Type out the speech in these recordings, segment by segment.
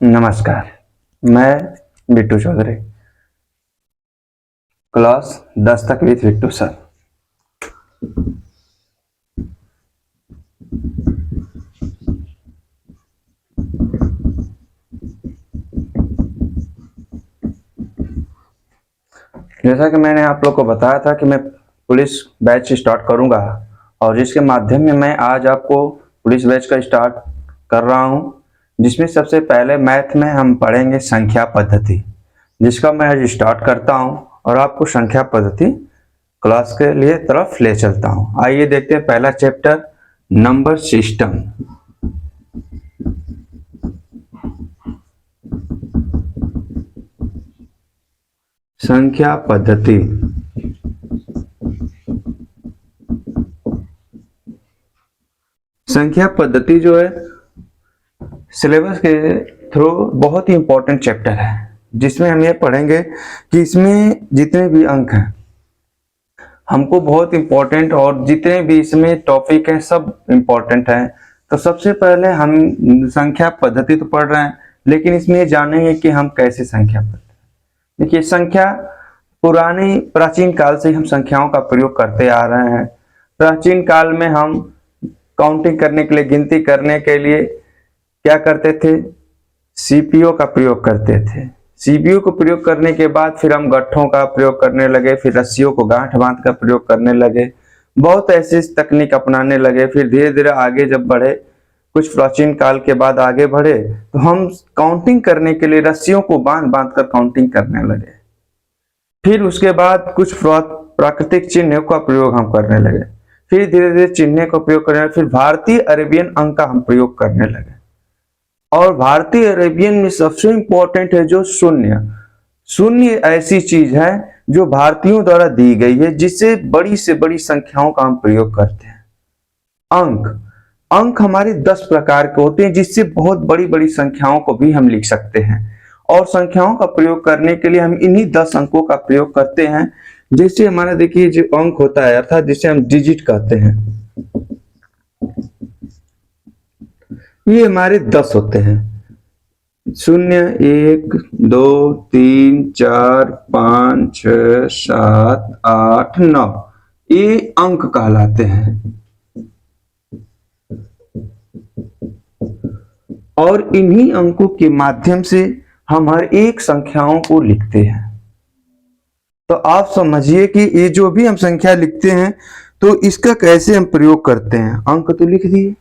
नमस्कार, मैं बिट्टू चौधरी, क्लास 10 तक विथ बिट्टू सर। जैसा कि मैंने आप लोग को बताया था कि मैं पुलिस बैच स्टार्ट करूंगा और जिसके माध्यम में मैं आज आपको पुलिस बैच का स्टार्ट कर रहा हूं, जिसमें सबसे पहले मैथ में हम पढ़ेंगे संख्या पद्धति, जिसका मैं आज स्टार्ट करता हूं और आपको संख्या पद्धति क्लास के लिए तरफ ले चलता हूं। आइए देखते हैं पहला चैप्टर, नंबर सिस्टम। संख्या पद्धति। संख्या पद्धति जो है सिलेबस के थ्रू बहुत ही इंपॉर्टेंट चैप्टर है, जिसमें हम ये पढ़ेंगे कि इसमें जितने भी अंक हैं हमको बहुत इंपॉर्टेंट, और जितने भी इसमें टॉपिक हैं सब इंपॉर्टेंट हैं। तो सबसे पहले हम संख्या पद्धति तो पढ़ रहे हैं, लेकिन इसमें ये जानेंगे कि हम कैसे संख्या पद्धति। देखिए, संख्या प्राचीन काल से हम संख्याओं का प्रयोग करते आ रहे हैं। प्राचीन काल में हम काउंटिंग करने के लिए, गिनती करने के लिए क्या करते थे? सीपीओ का प्रयोग करते थे। सीपीओ को प्रयोग करने के बाद फिर हम गट्ठों का प्रयोग करने लगे, फिर रस्सियों को गांठ बांध का प्रयोग करने लगे, बहुत ऐसी तकनीक अपनाने लगे। फिर धीरे धीरे आगे जब बढ़े, कुछ प्राचीन काल के बाद आगे बढ़े, तो हम काउंटिंग करने के लिए रस्सियों को बांध बांध कर काउंटिंग करने लगे। फिर उसके बाद कुछ प्राकृतिक चिन्हों का प्रयोग हम करने लगे। फिर धीरे धीरे चिन्ह का प्रयोग करने लगे। फिर भारतीय अरेबियन अंक का हम प्रयोग करने लगे। और भारतीय अरेबियन में सबसे इंपॉर्टेंट है जो शून्य। शून्य ऐसी चीज है जो भारतीयों द्वारा दी गई है, जिससे बड़ी से बड़ी संख्याओं का हम प्रयोग करते हैं। अंक हमारे 10 प्रकार के होते हैं, जिससे बहुत बड़ी बड़ी संख्याओं को भी हम लिख सकते हैं। और संख्याओं का प्रयोग करने के लिए हम इन्हीं 10 अंकों का प्रयोग करते हैं। जैसे हमारा देखिए जो अंक होता है, अर्थात जिसे हम डिजिट कहते हैं, ये हमारे 10 होते हैं। 0, 1, 2, 3, 4, 5, 6, 7, 8, 9 ये अंक कहलाते हैं। और इन्हीं अंकों के माध्यम से हम हर एक संख्याओं को लिखते हैं। तो आप समझिए कि ये जो भी हम संख्या लिखते हैं, तो इसका कैसे हम प्रयोग करते हैं। अंक तो लिख दिए,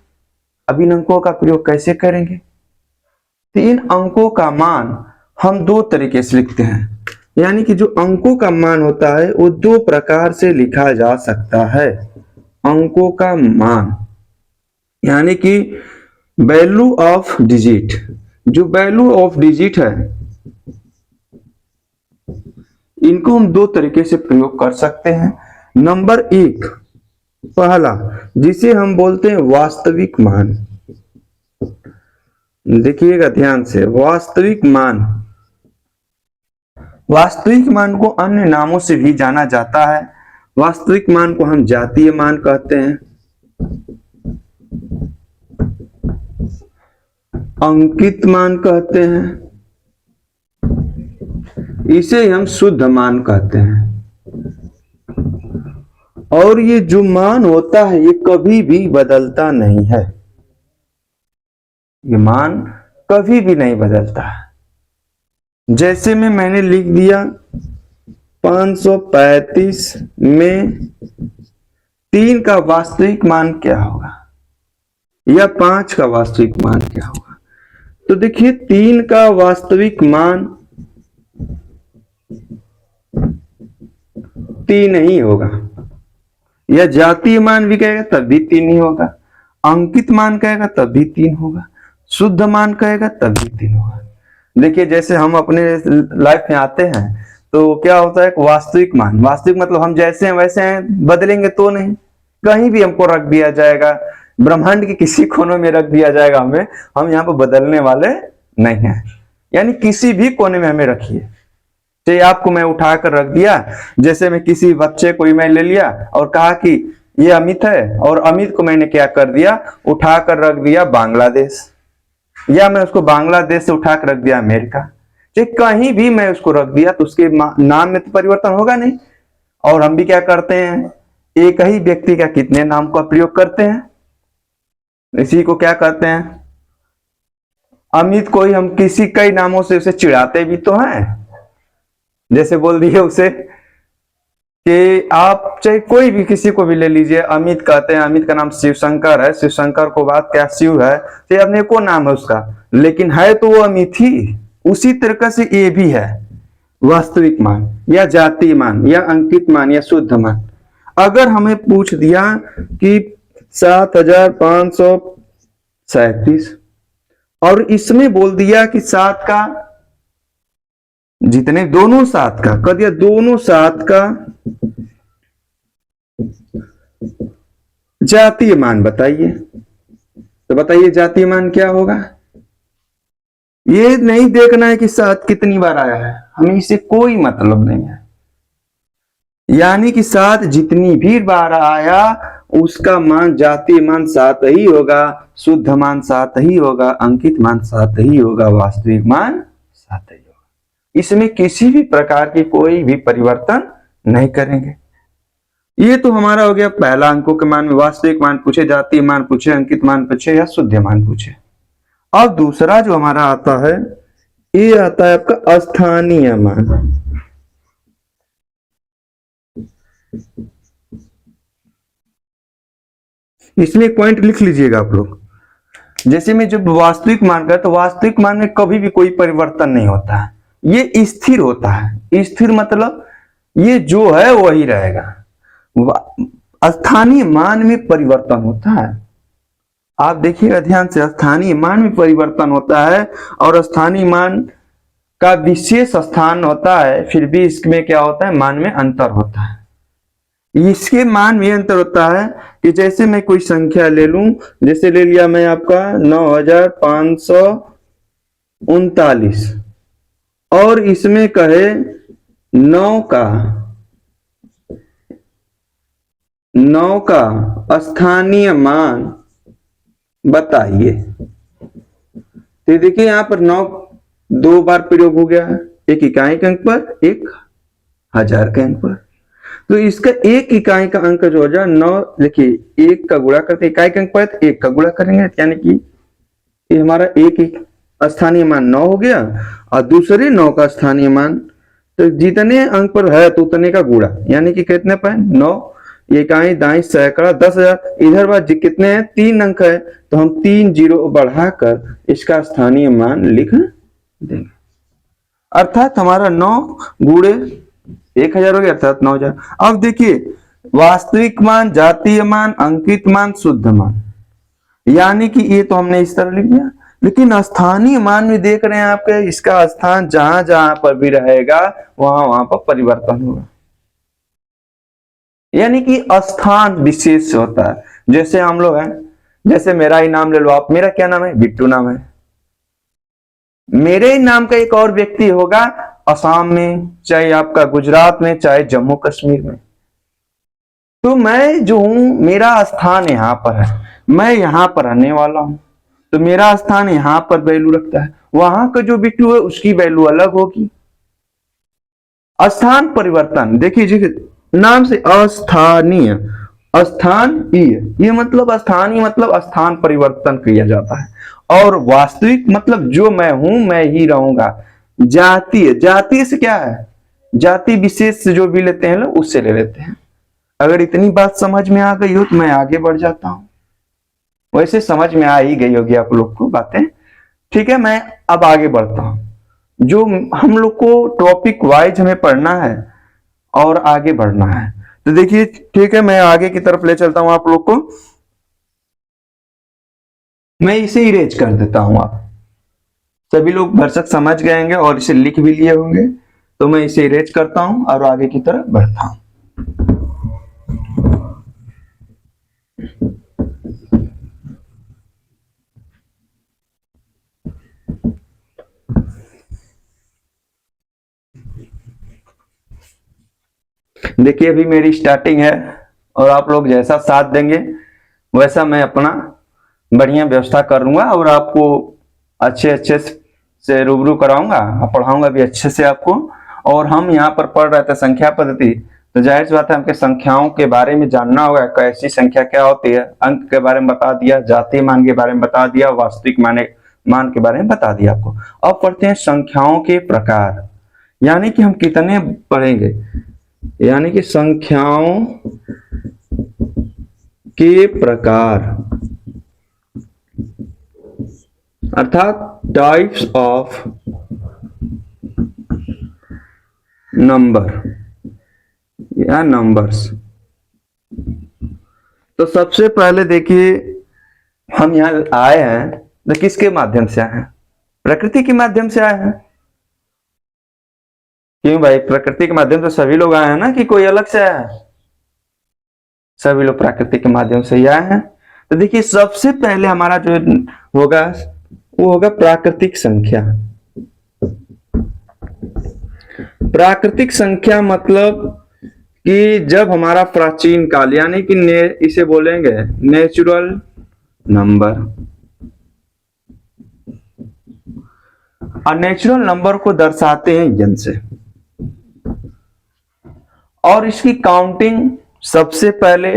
अब इन अंकों का प्रयोग कैसे करेंगे? तो इन अंकों का मान हम 2 तरीके से लिखते हैं। यानी कि जो अंकों का मान होता है वो 2 प्रकार से लिखा जा सकता है। अंकों का मान यानी कि वैल्यू ऑफ डिजिट। जो वैल्यू ऑफ डिजिट है, इनको हम 2 तरीके से प्रयोग कर सकते हैं। नंबर 1, पहला, जिसे हम बोलते हैं वास्तविक मान। देखिएगा ध्यान से, वास्तविक मान। वास्तविक मान को अन्य नामों से भी जाना जाता है। वास्तविक मान को हम जातीय मान कहते हैं, अंकित मान कहते हैं, इसे हम शुद्ध मान कहते हैं। और ये जो मान होता है ये कभी भी बदलता नहीं है। ये मान कभी भी नहीं बदलता है। जैसे में मैंने लिख दिया 535 में 3 का वास्तविक मान क्या होगा, या 5 का वास्तविक मान क्या होगा? तो देखिए 3 का वास्तविक मान 3 ही होगा, या जातीय मान भी कहेगा तब भी 3 ही होगा, अंकित मान कहेगा तब भी 3 होगा, शुद्ध मान कहेगा तब भी 3 होगा। देखिए जैसे हम अपने लाइफ में आते हैं तो क्या होता है, वास्तविक मान। वास्तविक मतलब हम जैसे हैं वैसे हैं, बदलेंगे तो नहीं। कहीं भी हमको रख दिया जाएगा, ब्रह्मांड के किसी कोने में रख दिया जाएगा हमें, हम यहाँ पर बदलने वाले नहीं हैं। यानी किसी भी कोने में हमें रखिए, चाहे आपको मैं उठाकर रख दिया, जैसे मैं किसी बच्चे को मैं ले लिया और कहा कि ये अमित है, और अमित को मैंने क्या कर दिया, उठाकर रख दिया बांग्लादेश। या मैं उसको बांग्लादेश से उठा कर रख दिया अमेरिका, चाहे कहीं भी मैं उसको रख दिया तो उसके नाम में तो परिवर्तन होगा नहीं। और हम भी क्या करते हैं, एक ही व्यक्ति का कितने नाम का प्रयोग करते हैं। इसी को क्या कहते हैं, अमित को ही हम किसी कई नामों से उसे चिढ़ाते भी तो हैं। जैसे बोल दिए उसे कि आप चाहे कोई भी किसी को भी ले लीजिए, अमित कहते हैं, अमित का नाम शिव शंकर है, शिव शंकर को बात क्या शिव है, तो अपने को नाम है उसका, लेकिन है तो वो अमित ही। उसी तरीके से ये भी है वास्तविक मान या जातीय मान या अंकित मान या शुद्ध मान। अगर हमें पूछ दिया कि 7537 और इसमें बोल दिया कि 7 का जितने दोनों 7 का कर दिया, दोनों 7 का जातीय मान बताइए, तो बताइए जातीय मान क्या होगा। ये नहीं देखना है कि 7 कितनी बार आया है, हमें इससे कोई मतलब नहीं है। यानी कि 7 जितनी भी बार आया उसका मान जातीय मान 7 ही होगा, शुद्ध मान 7 ही होगा, अंकित मान 7 ही होगा, वास्तविक मान 7 ही होगा। इसमें किसी भी प्रकार की कोई भी परिवर्तन नहीं करेंगे। ये तो हमारा हो गया पहला अंकों के मान में वास्तविक मान पूछे, जातीय मान पूछे, अंकित मान पूछे या शुद्ध मान पूछे। अब दूसरा जो हमारा आता है, ये आता है आपका अस्थानीय मान। इसमें एक पॉइंट लिख लीजिएगा आप लोग। जैसे में जब वास्तविक मान का, तो वास्तविक मान में कभी भी कोई परिवर्तन नहीं होता है, ये स्थिर होता है। स्थिर मतलब ये जो है वही रहेगा। स्थानीय मान में परिवर्तन होता है। आप देखिएगा ध्यान से, स्थानीय मान में परिवर्तन होता है और स्थानीय मान का विशेष स्थान होता है, फिर भी इसमें क्या होता है, मान में अंतर होता है। इसके मान में अंतर होता है कि जैसे मैं कोई संख्या ले लूं, जैसे ले लिया मैं आपका 9539 और इसमें कहे 9 का स्थानीय मान बताइए। तो देखिए यहां पर 9 2 बार प्रयोग हो गया है, एक इकाई के अंक पर, एक 1000 के अंक पर। तो इसका एक इकाई का अंक जो हो जाए 9, देखिए 1 का गुणा करते इकाई के अंक पर, तो 1 का गुणा करेंगे, यानी कि ये हमारा एक स्थानीय मान 9 हो गया और दूसरे 9 का स्थानीय मान, तो जितने अंक पर है तो उतने का गुणा, यानी कि कितने पर 9, इकाई दाई सैकड़ा 10,000। इधर बात कितने हैं, 3 अंक है, तो हम 3 जीरो बढ़ाकर इसका स्थानीय मान लिख देंगे। अर्थात हमारा 9 गुणे 1000 हो गया, अर्थात 9000। अब देखिए वास्तविक मान, जातीय मान, अंकित मान, शुद्ध मान, यानी कि ये तो हमने इस तरह लिख दिया। लेकिन स्थानीय मान में देख रहे हैं आपके, इसका स्थान जहां जहां पर भी रहेगा वहां वहां पर परिवर्तन होगा, यानी कि स्थान विशेष होता है। जैसे हम लोग हैं, जैसे मेरा ही नाम ले लो आप, मेरा क्या नाम है, बिट्टू नाम है। मेरे नाम का एक और व्यक्ति होगा असम में, चाहे आपका गुजरात में, चाहे जम्मू कश्मीर में। तो मैं जो हूं, मेरा स्थान यहां पर है, मैं यहां पर रहने वाला हूं, तो मेरा स्थान यहां पर वैल्यू रखता है। वहां का जो बिट्टू है उसकी वैल्यू अलग होगी। स्थान परिवर्तन देखिए नाम से, अस्थानीय, स्थानीय, ये मतलब स्थानीय मतलब स्थान परिवर्तन किया जाता है। और वास्तविक मतलब जो मैं हूं मैं ही रहूंगा। जातीय, जातीय से क्या है, जाति विशेष से जो भी लेते हैं लोग उससे ले लेते हैं। अगर इतनी बात समझ में आ गई हो तो मैं आगे बढ़ जाता हूं। वैसे समझ में आ ही गई होगी आप लोग को बातें, ठीक है। मैं अब आगे बढ़ता हूं, जो हम लोग को टॉपिक वाइज हमें पढ़ना है और आगे बढ़ना है। तो देखिए ठीक है, मैं आगे की तरफ ले चलता हूं आप लोग को। मैं इसे इरेज कर देता हूं, आप सभी लोग भरसक समझ गए और इसे लिख भी लिए होंगे। तो मैं इसे इरेज करता हूं और आगे की तरफ बढ़ता हूं। देखिए अभी मेरी स्टार्टिंग है और आप लोग जैसा साथ देंगे वैसा मैं अपना बढ़िया व्यवस्था कर लूंगा और आपको अच्छे से रूबरू कराऊंगा और पढ़ाऊंगा भी अच्छे से आपको। और हम यहाँ पर पढ़ रहे थे संख्या पद्धति, तो जाहिर सी बात है हमके संख्याओं के बारे में जानना होगा, कैसी संख्या क्या होती है। अंक के बारे में बता दिया, जातीय मान के बारे में बता दिया, वास्तविक मान के बारे में बता दिया आपको। अब पढ़ते हैं संख्याओं के प्रकार, यानी कि हम कितने पढ़ेंगे, यानी कि संख्याओं के प्रकार अर्थात टाइप्स ऑफ नंबर या नंबर्स। तो सबसे पहले देखिए हम यहां आए हैं तो किसके माध्यम से आए हैं? प्रकृति के माध्यम से आए हैं। क्यों भाई? प्रकृति के माध्यम से सभी लोग आए हैं ना, कि कोई अलग से आया है? सभी लोग प्रकृति के माध्यम से ही आए हैं। तो देखिए सबसे पहले हमारा जो होगा वो होगा प्राकृतिक संख्या। प्राकृतिक संख्या मतलब कि जब हमारा प्राचीन काल, यानी कि इसे बोलेंगे नेचुरल नंबर। और नेचुरल नंबर को दर्शाते हैं यन से, और इसकी काउंटिंग सबसे पहले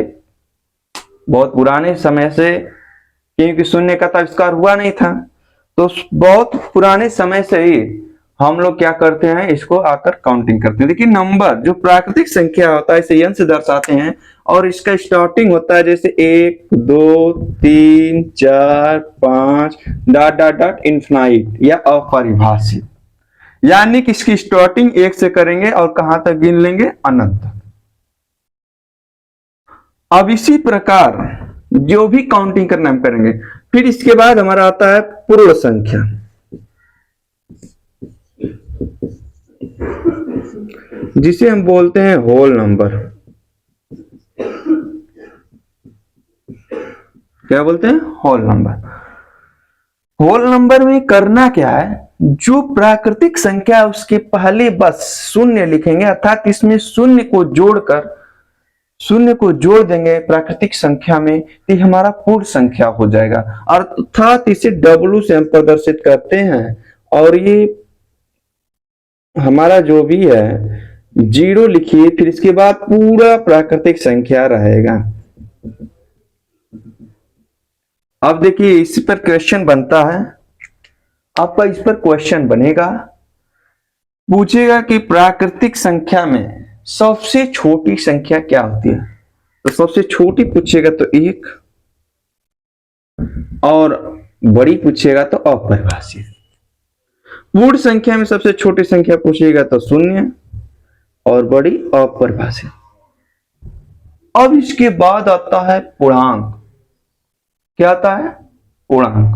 बहुत पुराने समय से, क्योंकि शून्य का आविष्कार हुआ नहीं था, तो बहुत पुराने समय से ही हम लोग क्या करते हैं, इसको आकर काउंटिंग करते हैं। देखिए नंबर जो प्राकृतिक संख्या होता है इसे यन से दर्शाते हैं, और इसका स्टार्टिंग होता है जैसे 1 2 3 4 5 डॉट डॉट डॉट इनफाइनाइट या अपरिभाषित, यानी कि इसकी स्टार्टिंग 1 से करेंगे और कहां तक गिन लेंगे? अनंत तक। अब इसी प्रकार जो भी काउंटिंग करना हम करेंगे। फिर इसके बाद हमारा आता है पूर्ण संख्या, जिसे हम बोलते हैं होल नंबर। क्या बोलते हैं? Whole number. होल नंबर में करना क्या है, जो प्राकृतिक संख्या है उसके पहले बस शून्य लिखेंगे, अर्थात इसमें शून्य को जोड़ देंगे प्राकृतिक संख्या में, तो हमारा पूर्ण संख्या हो जाएगा। अर्थात इसे W से हम प्रदर्शित करते हैं, और ये हमारा जो भी है 0 लिखिए, फिर इसके बाद पूरा प्राकृतिक संख्या रहेगा। अब देखिए इस पर क्वेश्चन बनता है, आपका इस पर क्वेश्चन बनेगा, पूछेगा कि प्राकृतिक संख्या में सबसे छोटी संख्या क्या होती है? तो सबसे छोटी पूछेगा तो 1, और बड़ी पूछेगा तो अपरिभाषित। पूर्ण संख्या में सबसे छोटी संख्या पूछेगा तो 0, और बड़ी अपरिभाषित। अब इसके बाद आता है पूर्णांक। क्या आता है? पूर्णांक।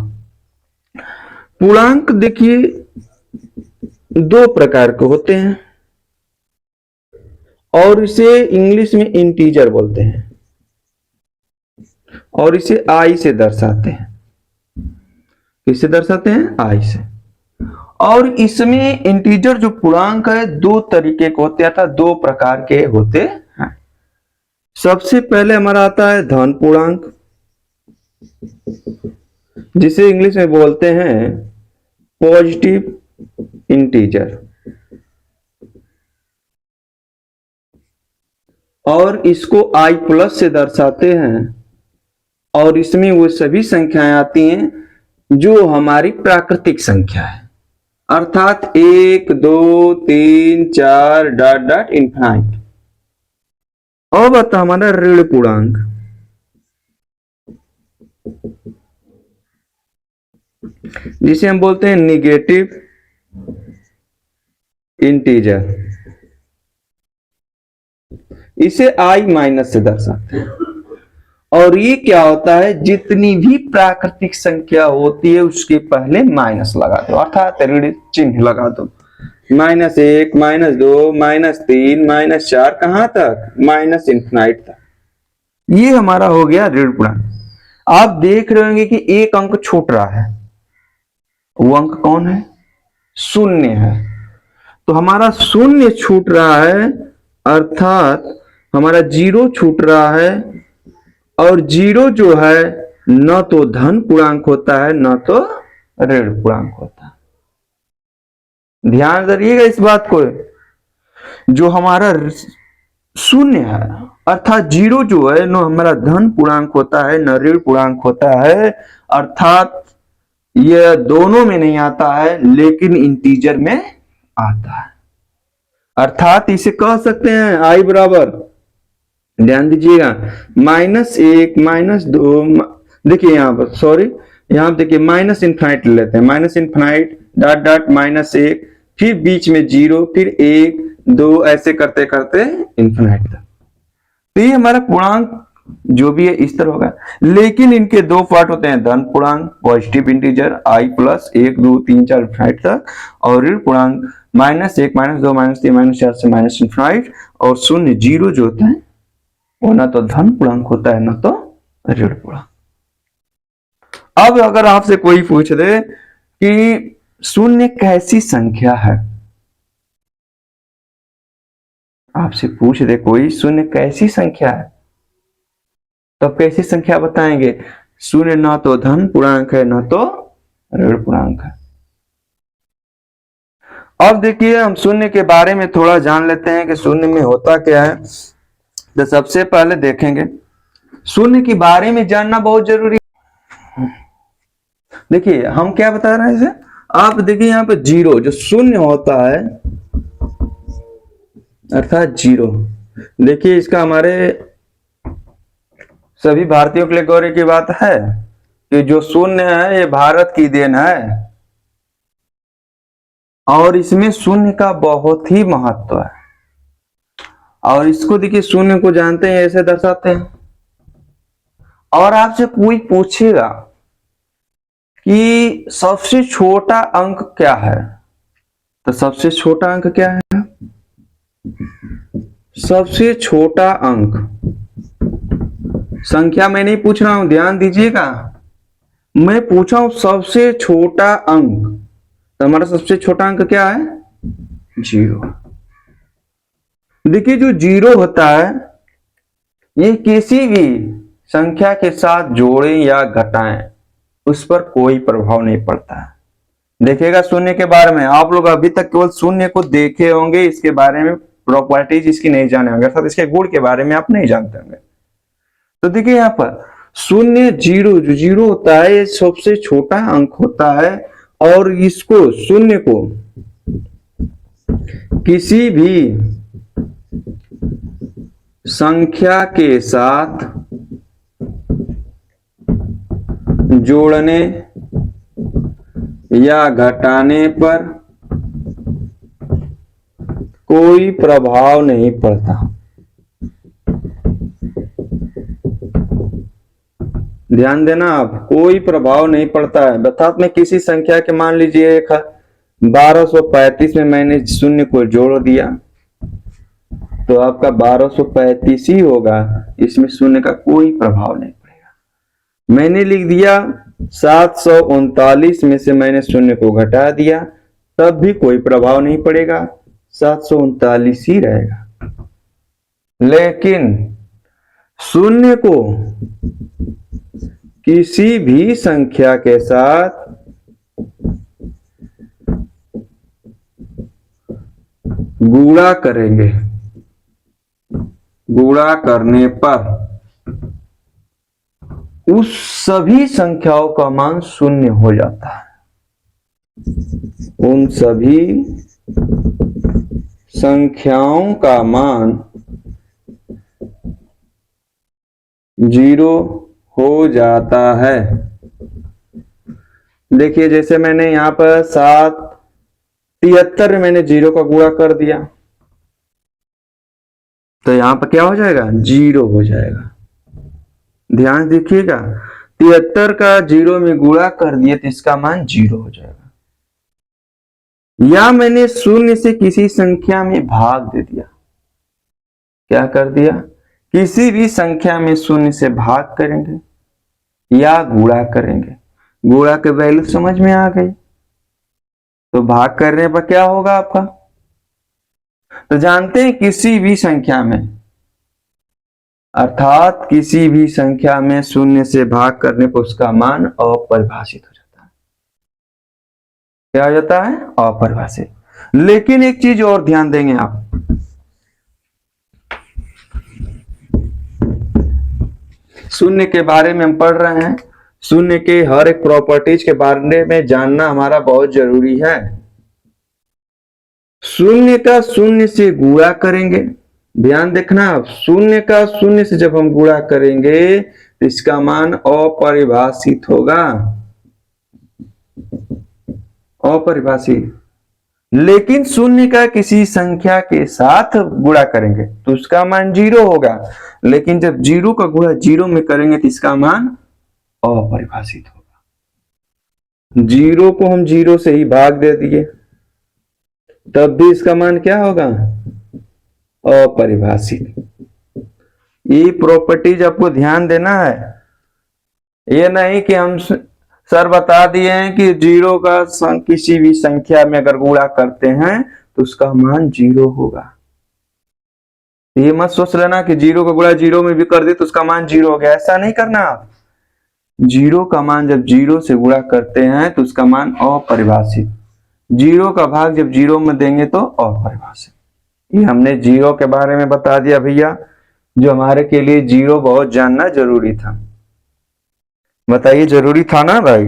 पूर्णांक देखिए 2 प्रकार के होते हैं, और इसे इंग्लिश में इंटीजर बोलते हैं, और इसे आई से दर्शाते हैं। किससे दर्शाते हैं? आई से। और इसमें इंटीजर जो पूर्णांक है 2 तरीके के होते हैं, अर्थात 2 प्रकार के होते हैं। सबसे पहले हमारा आता है धन पूर्णांक, जिसे इंग्लिश में बोलते हैं पॉजिटिव इंटीजर, और इसको i प्लस से दर्शाते हैं, और इसमें वो सभी संख्याएं आती हैं जो हमारी प्राकृतिक संख्या है, अर्थात 1 2 3 4 डॉट डॉट इनफाइनाइट। अब आता हमारा ऋण पूर्णांक, जिसे हम बोलते हैं निगेटिव इंटीजर। इसे i माइनस से दर्शाते हैं, और ये क्या होता है, जितनी भी प्राकृतिक संख्या होती है उसके पहले माइनस लगा दो, अर्थात ऋण चिन्ह लगा दो। -1 -2 -3 -4 कहां तक? माइनस इनफाइनाइट तक। ये हमारा हो गया ऋण पूर्णांक। आप देख रहे होंगे कि एक अंक छूट रहा है, वो अंक कौन है? 0 है। तो हमारा 0 छूट रहा है, अर्थात हमारा 0 छूट रहा है, और 0 जो है न तो धन पूर्णांक होता है न तो ऋण पूर्णांक होता है। ध्यान करिएगा इस बात को, जो हमारा शून्य है अर्थात जीरो जो है न हमारा धन पूर्णांक होता है न ऋण पूर्णांक होता है, अर्थात यह दोनों में नहीं आता है लेकिन इंटीजर में आता है। अर्थात इसे कह सकते हैं आई बराबर, ध्यान दीजिएगा, -1 -2, देखिए यहां पर सॉरी यहां देखिए माइनस इनफाइनाइट ले लेते हैं, माइनस इनफाइनाइट डॉट डॉट -1 फिर बीच में 0 फिर 1 2 ऐसे करते करते इनफाइनाइट तक। तो ये हमारा पूर्णांक जो भी है इस तरह होगा, लेकिन इनके दो पार्ट होते हैं, धन पूर्णांक positive integer i plus 1 2 3 4 infinite तक, और ऋण पूर्णांक -1 -2 -3 -4 से माइनस इनफाइनाइट, और शून्य जीरो जो होता है वो ना तो धन पूर्णांक होता है ना तो ऋण पूर्णांक। अब अगर आपसे कोई पूछ दे कि शून्य कैसी संख्या है, आपसे पूछ दे कोई शून्य कैसी संख्या है, तो आप कैसी संख्या बताएंगे? शून्य ना तो धन पूर्णांक है ना तो ऋण पूर्णांक है। अब देखिए हम शून्य के बारे में थोड़ा जान लेते हैं कि शून्य में होता क्या है। तो सबसे पहले देखेंगे शून्य के बारे में जानना बहुत जरूरी है। देखिए हम क्या बता रहे हैं इसे, आप देखिए यहाँ पे जीरो जो शून्य होता है अर्थात जीरो, देखिए इसका हमारे सभी भारतीयों के लिए गौरव की बात है कि जो शून्य है ये भारत की देन है, और इसमें शून्य का बहुत ही महत्व है। और इसको देखिए शून्य को जानते हैं ऐसे दर्शाते हैं। और आपसे कोई पूछेगा कि सबसे छोटा अंक क्या है, तो सबसे छोटा अंक क्या है? सबसे छोटा अंक, संख्या मैं नहीं पूछ रहा हूं, ध्यान दीजिएगा, मैं पूछा हूं सबसे छोटा अंक। तो हमारा सबसे छोटा अंक क्या है? जीरो। देखिए जो जीरो होता है ये किसी भी संख्या के साथ जोड़ें या घटाएं उस पर कोई प्रभाव नहीं पड़ता है। देखिएगा शून्य के बारे में आप लोग अभी तक केवल शून्य को देखे होंगे, इसके बारे में प्रॉपर्टीज इसकी नहीं जाने होंगे, अर्थात इसके गुण के बारे में आप नहीं जानते होंगे। तो देखिए यहाँ पर शून्य जीरो, जो जीरो होता है ये सबसे छोटा अंक होता है, और इसको शून्य को किसी भी संख्या के साथ जोड़ने या घटाने पर कोई प्रभाव नहीं पड़ता। ध्यान देना आप, कोई प्रभाव नहीं पड़ता है। अर्थात मैं किसी संख्या के मान लीजिए 1235 में मैंने शून्य को जोड़ दिया तो आपका 1235 ही होगा, इसमें शून्य का कोई प्रभाव नहीं पड़ेगा। मैंने लिख दिया 739 में से मैंने शून्य को घटा दिया तब भी कोई प्रभाव नहीं पड़ेगा, 739 ही रहेगा। लेकिन शून्य को किसी भी संख्या के साथ गुणा करेंगे, गुणा करने पर उस सभी संख्याओं का मान शून्य हो जाता है। उन सभी संख्याओं का मान जीरो हो जाता है। देखिए जैसे मैंने यहां पर 773 मैंने जीरो का गुणा कर दिया तो यहां पर क्या हो जाएगा? जीरो हो जाएगा। ध्यान देखिएगा 73 का जीरो में गुणा कर दिए तो इसका मान जीरो हो जाएगा। या मैंने शून्य से किसी संख्या में भाग दे दिया, क्या कर दिया? किसी भी संख्या में शून्य से भाग करेंगे या गुणा करेंगे, गुणा के वैल्यू समझ में आ गई, तो भाग करने पर क्या होगा आपका? तो जानते हैं किसी भी संख्या में, अर्थात किसी भी संख्या में शून्य से भाग करने पर उसका मान अपरिभाषित हो जाता है। क्या हो जाता है? अपरिभाषित। लेकिन एक चीज और ध्यान देंगे आप, शून्य के बारे में हम पढ़ रहे हैं, शून्य के हर एक प्रॉपर्टीज के बारे में जानना हमारा बहुत जरूरी है। शून्य का शून्य से गुणा करेंगे, ध्यान देखना आप, शून्य का शून्य से जब हम गुणा करेंगे तो इसका मान अपरिभाषित होगा, अपरिभाषित। लेकिन शून्य का किसी संख्या के साथ गुणा करेंगे तो उसका मान 0 होगा, लेकिन जब 0 का गुणा 0 में करेंगे तो इसका मान अपरिभाषित होगा। 0 को हम 0 से ही भाग दे दिए तब भी इसका मान क्या होगा? अपरिभाषित। ये प्रॉपर्टीज आपको ध्यान देना है, ये नहीं कि हम सर बता दिए हैं कि 0 का किसी भी संख्या में अगर गुणा करते हैं तो उसका मान 0 होगा। ये मत सोच लेना कि 0 का गुणा 0 में भी कर दे तो उसका मान 0 हो गया, ऐसा नहीं करना आप। 0 का मान जब 0 से गुणा करते हैं तो उसका मान अपरिभाषित, 0 का भाग जब 0 में देंगे तो अपरिभाषित। ये हमने 0 के बारे में बता दिया भैया, जो हमारे के लिए 0 बहुत जानना जरूरी था। बताइए, जरूरी था ना भाई?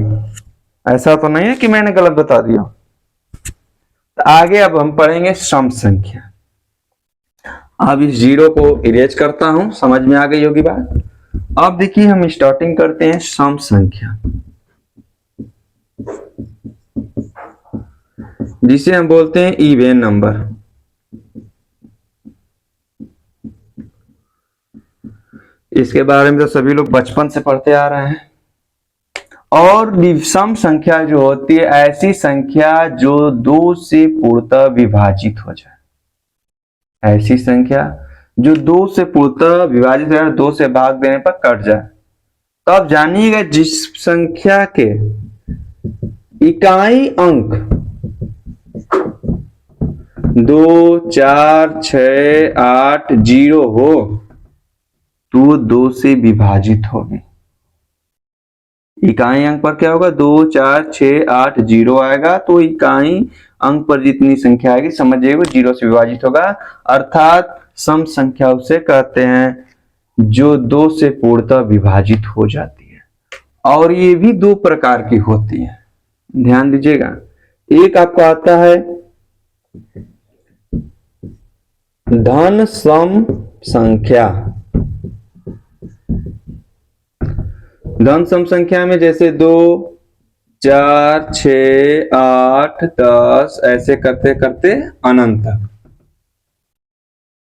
ऐसा तो नहीं है कि मैंने गलत बता दिया। तो आगे अब हम पढ़ेंगे सम संख्या। अब इस 0 को इरेज करता हूं, समझ में आ गई होगी बात। अब देखिए हम स्टार्टिंग करते हैं सम संख्या, जिसे हम बोलते हैं इवन नंबर। इसके बारे में तो सभी लोग बचपन से पढ़ते आ रहे हैं। और विषम संख्या जो होती है, ऐसी संख्या जो 2 से पूर्णतः विभाजित हो जाए, ऐसी संख्या जो 2 से पूर्णतः विभाजित हो जाए, 2 से भाग देने पर कट जाए। तो आप जानिएगा, जिस संख्या के इकाई अंक 2, 4, 6, 8, 0 हो तो 2 से विभाजित होगी। इकाई अंक पर क्या होगा? 2, 4, 6, 8, 0 आएगा, तो इकाई अंक पर जितनी संख्या आएगी समझिए वो 0 से विभाजित होगा। अर्थात सम संख्या उसे कहते हैं जो 2 से पूर्णतः विभाजित हो जाती है। और ये भी 2 प्रकार की होती है, ध्यान दीजिएगा। एक आपको आता है धन सम संख्या। धन सम संख्या में जैसे 2, 4, 6, 8, 10 ऐसे करते करते अनंत तक।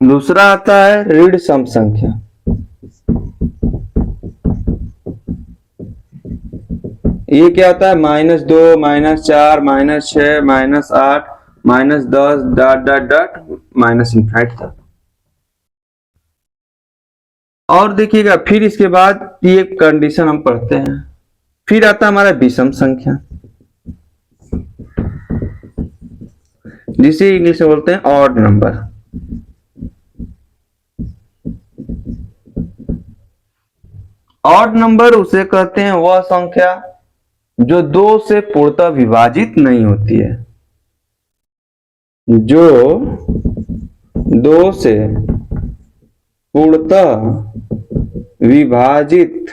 दूसरा आता है ऋण सम संख्या। ये क्या होता है? -2, -4, -6, -8, -10 डॉट डॉट डॉट -इनफाइनाइट तक। और देखिएगा, फिर इसके बाद ये कंडीशन हम पढ़ते हैं। फिर आता है हमारा विषम संख्या, जिसे इंग्लिश में बोलते हैं ऑड नंबर। ऑड नंबर उसे कहते हैं वह संख्या जो 2 से पूर्णतः विभाजित नहीं होती है, जो 2 से पूर्णतः विभाजित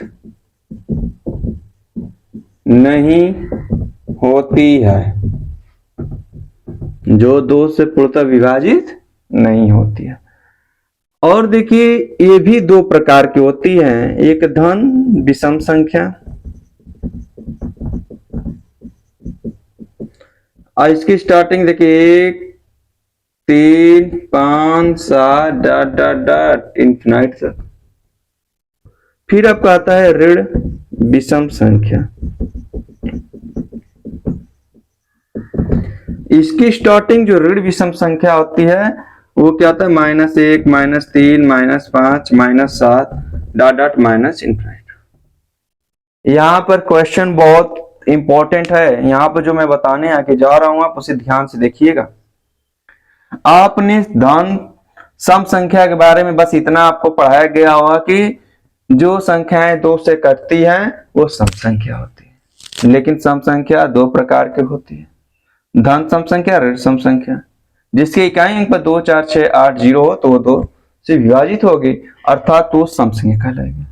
नहीं होती है, जो 2 से पूर्णतः विभाजित नहीं होती है। और देखिए, ये भी 2 प्रकार की होती हैं। एक धन विषम संख्या, और इसकी स्टार्टिंग देखिए 1, 3, 5, 7 डॉट डॉट डॉट इनफिनाइट तक। फिर आपका आता है ऋण विषम संख्या। इसकी स्टार्टिंग जो ऋण विषम संख्या होती है वो क्या होता है? -1, -3, -5, -7 डॉट डॉट इनफिनाइट। यहां पर क्वेश्चन बहुत इंपॉर्टेंट है। यहां पर जो मैं बताने आके जा रहा हूं, आप उसे ध्यान से देखिएगा। आपने धन सम संख्या के बारे में बस इतना आपको पढ़ाया गया होगा कि जो संख्याएं 2 से कटती हैं वो सम संख्या होती है। लेकिन सम संख्या 2 प्रकार की होती है। धन सम संख्या, ऋण सम संख्या। जिसके इकाई अंक पर 2, 4, 6, 8, 0 हो तो वो 2 से विभाजित होगी, अर्थात वो सम संख्या कहलाएगी।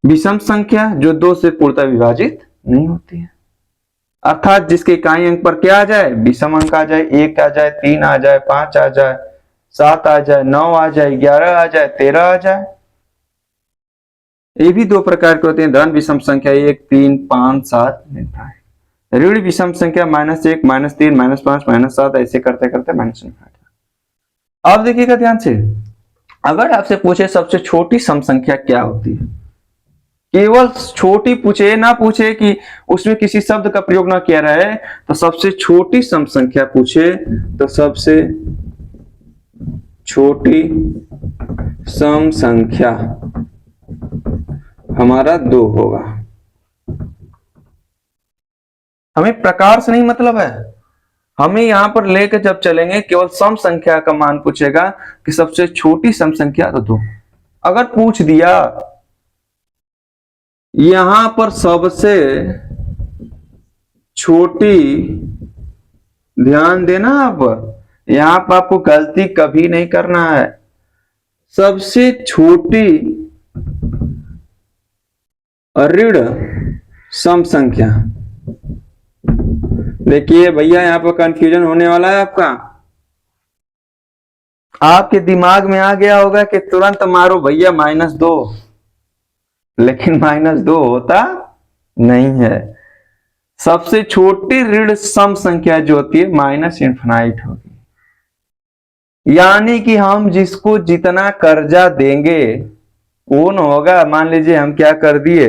विषम संख्या जो 2 से पूर्णतः विभाजित नहीं होती है, अर्थात जिसके इकाई अंक पर क्या आ जाए, विषम अंक आ जाए, 1 आ जाए, 3 आ जाए, 5 आ जाए, 7 आ जाए, 9 आ जाए, 11 आ जाए, 13 आ जाए। ये भी 2 प्रकार के होते हैं, धन विषम संख्या 1, 3, 5, 7 मिलता है। ऋण विषम संख्या -1, -3, -5, -7 ऐसे करते करते -1। अब देखिएगा ध्यान से, अगर आपसे पूछे सबसे छोटी सम संख्या क्या होती है, केवल छोटी पूछे, ना पूछे कि उसमें किसी शब्द का प्रयोग ना किया रहे, तो सबसे छोटी सम संख्या पूछे तो सबसे छोटी सम संख्या हमारा 2 होगा। हमें प्रकार से नहीं मतलब है, हमें यहां पर लेकर जब चलेंगे केवल सम संख्या का मान पूछेगा कि सबसे छोटी सम संख्या तो 2। अगर पूछ दिया यहां पर सबसे छोटी, ध्यान देना, आप यहां पर आपको गलती कभी नहीं करना है। सबसे छोटी ऋण सम संख्या, देखिए भैया यहां पर कंफ्यूजन होने वाला है आपका। आपके दिमाग में आ गया होगा कि तुरंत मारो भैया -2, लेकिन -2 होता नहीं है। सबसे छोटी ऋण सम संख्या जो होती है -∞ होगी, यानी कि हम जिसको जितना कर्जा देंगे वो न होगा। मान लीजिए हम क्या कर दिए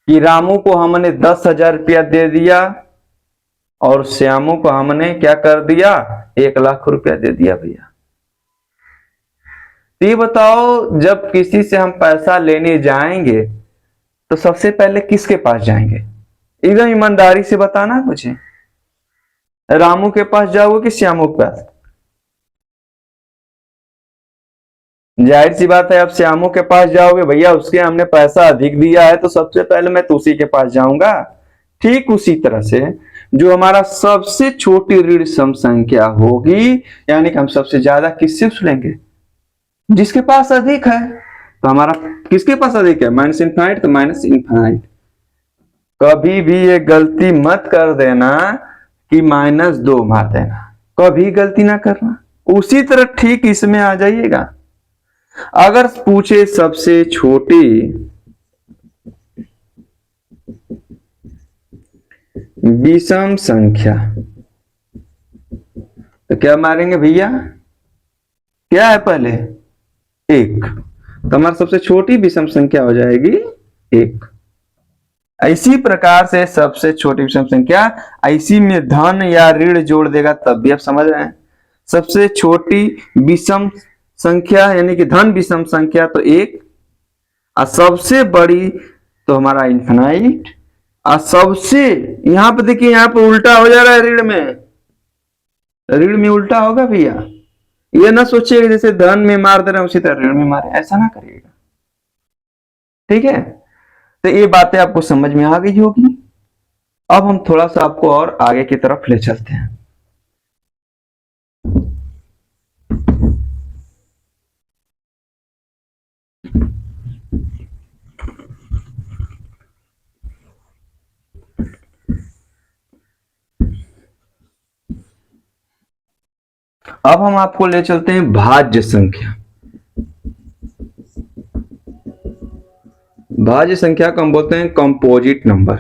कि रामू को हमने 10,000 रुपया दे दिया और श्यामू को हमने क्या कर दिया, 1,00,000 रुपया दे दिया भैया। तो ये बताओ, जब किसी से हम पैसा लेने जाएंगे तो सबसे पहले किसके पास जाएंगे? एकदम ईमानदारी से बताना मुझे, रामू के पास जाओगे कि श्यामू के पास? जाहिर सी बात है, आप श्यामू के पास जाओगे, भैया उसके हमने पैसा अधिक दिया है तो सबसे पहले मैं तो उसी के पास जाऊंगा। ठीक उसी तरह से जो हमारा सबसे छोटी ऋण सम संख्या होगी, यानी कि हम सबसे ज्यादा किससे उछलेंगे, जिसके पास अधिक है। तो हमारा किसके पास अधिक है, -∞ तो -∞। कभी भी ये गलती मत कर देना कि -2 मार देना, कभी गलती ना करना। उसी तरह ठीक इसमें आ जाइएगा। अगर पूछे सबसे छोटी विषम संख्या तो क्या मारेंगे भैया, क्या है पहले 1, तो हमारी सबसे छोटी विषम संख्या हो जाएगी 1। इसी प्रकार से सबसे छोटी विषम संख्या, इसी में धन या ऋण जोड़ देगा तब भी आप समझ रहे हैं। सबसे छोटी विषम संख्या यानी कि धन विषम संख्या तो 1, और सबसे बड़ी तो हमारा इनफाइनाइट, और सबसे यहां पर देखिए, यहां पर उल्टा हो जा रहा है, ऋण में उल्टा होगा भैया। ये ना सोचिएगा जैसे धन में मार दे रहे हैं उसी तरह ऋण में मारे, ऐसा ना करिएगा, ठीक है। तो ये बातें आपको समझ में आ गई होगी। अब हम थोड़ा सा आपको और आगे की तरफ ले चलते हैं। अब हम आपको ले चलते हैं भाज्य संख्या। भाज्य संख्या को हम बोलते हैं कंपोजिट नंबर।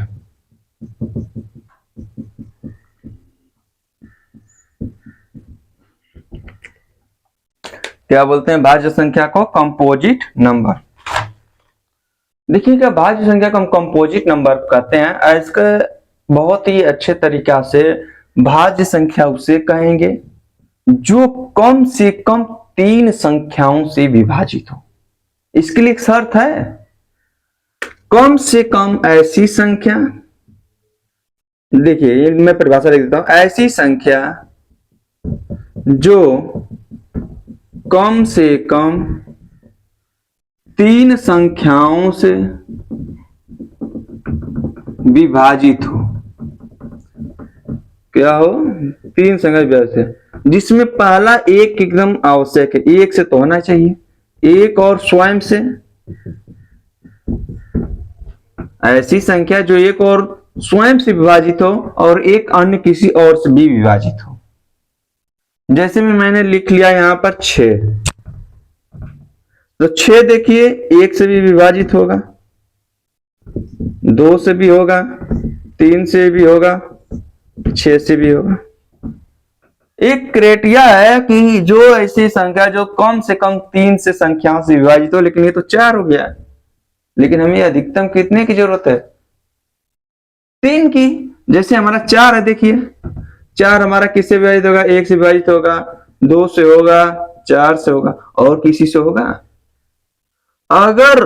क्या बोलते हैं भाज्य संख्या को, कंपोजिट नंबर। देखिएगा, भाज्य संख्या को हम कंपोजिट नंबर कहते हैं। इसका बहुत ही अच्छे तरीका से भाज्य संख्या उसे कहेंगे जो कम से कम 3 संख्याओं से विभाजित हो। इसके लिए एक शर्त है, कम से कम ऐसी संख्या, देखिए मैं परिभाषा लिख देता हूं, ऐसी संख्या जो कम से कम 3 संख्याओं से विभाजित हो। क्या हो, 3 संख्या विभाज्य है जिसमें पहला एक एकदम आवश्यक है, एक से तो होना चाहिए, एक और स्वयं से। ऐसी संख्या जो एक और स्वयं से विभाजित हो और एक अन्य किसी और से भी विभाजित हो। जैसे में मैंने लिख लिया यहां पर 6, तो 6 देखिए एक से भी विभाजित होगा, 2 से भी होगा, 3 से भी होगा, 6 से भी होगा। एक क्राइटेरिया है कि जो ऐसी संख्या जो कम से कम 3 से संख्याओं से विभाजित हो, लेकिन ये तो 4 हो गया, लेकिन हमें अधिकतम कितने की जरूरत है, 3 की। जैसे हमारा 4 है, देखिए 4 हमारा किससे विभाजित होगा, 1 से विभाजित होगा, 2 से होगा, 4 से होगा, और किसी से होगा। अगर